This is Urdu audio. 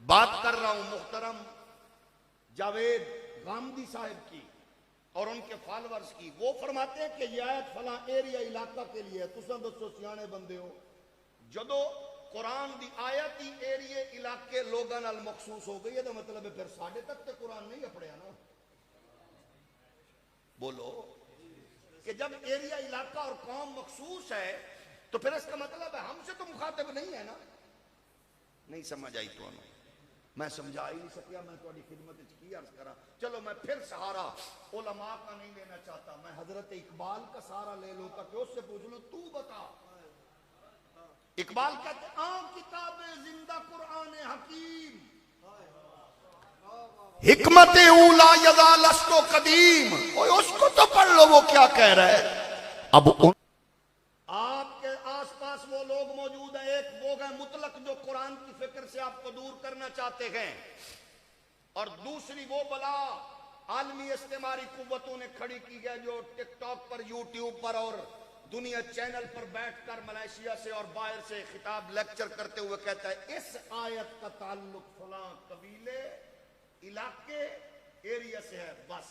بات کر رہا ہوں محترم جاوید غامدی صاحب کی اور ان کے فالورز کی. وہ فرماتے ہیں کہ یہ آیت فلاں ایریا علاقہ کے لیے ہے. تساں دسو سیانے بندے ہو, جدو قرآن دی آیت ہی ایریے علاقے لوگاں نال مخصوص ہو گئی ہے تو مطلب ہے پھر ساڑھے تک تے قرآن نہیں اپڑیا نا. بولو کہ جب ایریا علاقہ اور قوم مخصوص ہے تو پھر اس کا مطلب ہے ہم سے تو مخاطب نہیں ہے نا. نہیں سمجھ آئی تو انہوں میں سمجھا ہی نہیں سکیا. میں تھوڑی خدمت کی عرض کرا. چلو میں پھر سہارا علماء کا نہیں لینا چاہتا, میں حضرت اقبال کا سہارا لے لوں تاکہ اس سے پوچھ لوں تو بتا. اقبال کہتے ہیں آن کتاب زندہ قرآن حکیم حکمت اولا یزا لستو قدیم. اس کو تو پڑھ لو وہ کیا کہہ رہا ہے. اب آپ کے آس پاس وہ لوگ موجود ہیں, ایک وہ ہے مطلق جو قرآن کی فکر سے آپ کو دور کرنا چاہتے ہیں, اور دوسری وہ بلا عالمی استعماری قوتوں نے کھڑی کی ہے جو ٹک ٹاک پر یوٹیوب پر اور دنیا چینل پر بیٹھ کر ملائیشیا سے اور باہر سے خطاب لیکچر کرتے ہوئے کہتا ہے اس آیت کا تعلق فلاں قبیلے علاقے ایریا سے ہے بس.